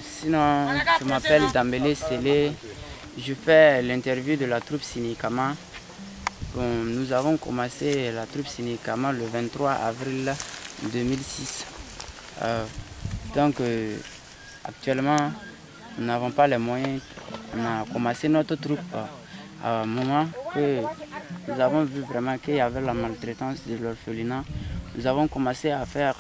Sinon, je m'appelle Dambélé Sélé, je fais l'interview de la troupe Sinikama. Bon, nous avons commencé la troupe Sinikama le 23 avril 2006. Actuellement, nous n'avons pas les moyens. On a commencé notre troupe à un moment que nous avons vu vraiment qu'il y avait la maltraitance de l'orphelinat. Nous avons commencé à faire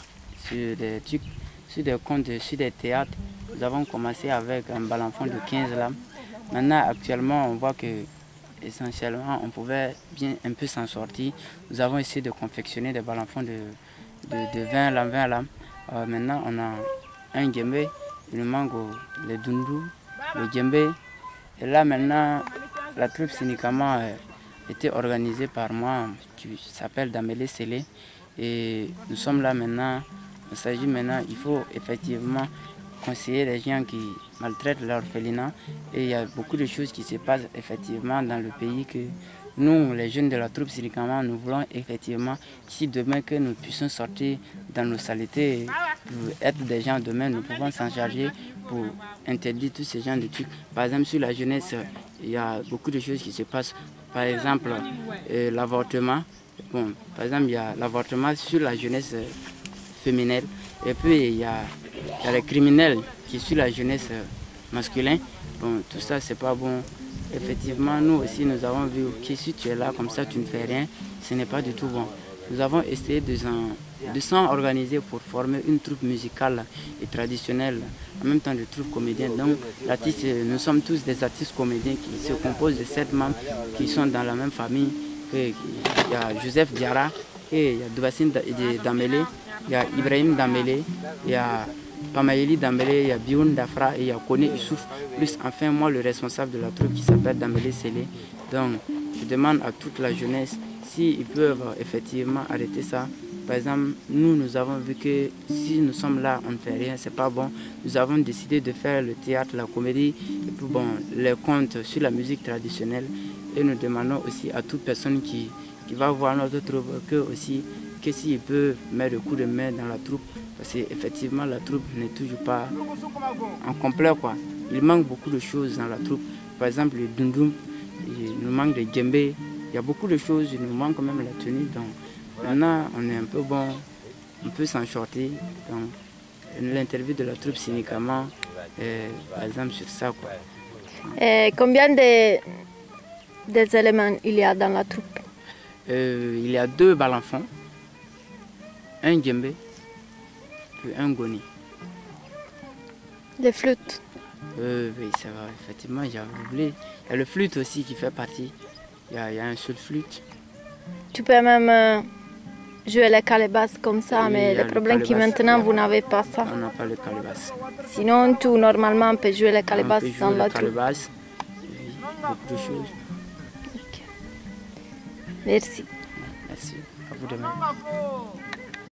sur des trucs, sur des contes, sur des théâtres. Nous avons commencé avec un balanfon de 15 lames. Maintenant, actuellement, on voit que essentiellement, on pouvait bien un peu s'en sortir. Nous avons essayé de confectionner des balanfons de 20 lames. Maintenant, on a un djembé, le mango, le dundu, le djembé. Et là, maintenant, la troupe Sinikama était organisée par moi, qui s'appelle Dambélé Sélé. Et nous sommes là maintenant. Il s'agit maintenant, il faut effectivement conseiller les gens qui maltraitent l'orphelinat. Et il y a beaucoup de choses qui se passent effectivement dans le pays que nous, les jeunes de la troupe Sinikama, nous voulons effectivement, si demain que nous puissions sortir dans nos saletés, pour être des gens demain, nous pouvons s'en charger pour interdire tous ces gens de trucs. Par exemple, sur la jeunesse, il y a beaucoup de choses qui se passent. Par exemple, l'avortement. Bon, par exemple, il y a l'avortement sur la jeunesse féminine. Et puis, il y a les criminels qui sont la jeunesse masculine. Bon, tout ça, c'est pas bon. Effectivement, nous aussi, nous avons vu que si tu es là comme ça, tu ne fais rien, ce n'est pas du tout bon. Nous avons essayé de s'organiser pour former une troupe musicale et traditionnelle, en même temps de troupe comédienne. Donc, nous sommes tous des artistes comédiens qui se composent de 7 membres qui sont dans la même famille. Il y a Joseph Diarra, et il y a Doubassine Dambélé, il y a Ibrahim Dambélé, il y a Pamayeli Dambélé, il y a Bioun Dafra et il y a Kone Issouf, plus enfin moi le responsable de la troupe qui s'appelle Dambélé Sélé. Donc je demande à toute la jeunesse s'ils peuvent effectivement arrêter ça. Par exemple, nous avons vu que si nous sommes là, on ne fait rien, c'est pas bon. Nous avons décidé de faire le théâtre, la comédie, et puis bon, les contes sur la musique traditionnelle. Et nous demandons aussi à toute personne qui va voir notre troupe que s'il peut mettre le coup de main dans la troupe, parce qu'effectivement la troupe n'est toujours pas en complet, quoi. Il manque beaucoup de choses dans la troupe. Par exemple le dundum, il nous manque de djembé, il y a beaucoup de choses, il nous manque quand même la tenue. Donc maintenant on est un peu bon, on peut s'en sortir. Donc l'interview de la troupe Sinikama, par exemple sur ça, quoi. Combien des éléments il y a dans la troupe? Il y a 2 balanfons, un djembé puis un goni. Des flûtes? Oui, ça va, effectivement, j'ai oublié. Il y a le flûte aussi qui fait partie. Il y a un seul flûte. Tu peux même jouer les calebasses comme ça, Oui, mais le problème est que maintenant vous n'avez pas ça. On n'a pas le calebasse. Sinon, tout normalement, on peut jouer les calebasses dans la troupe. Oui, beaucoup de choses. Okay. Merci. Merci, à vous de même.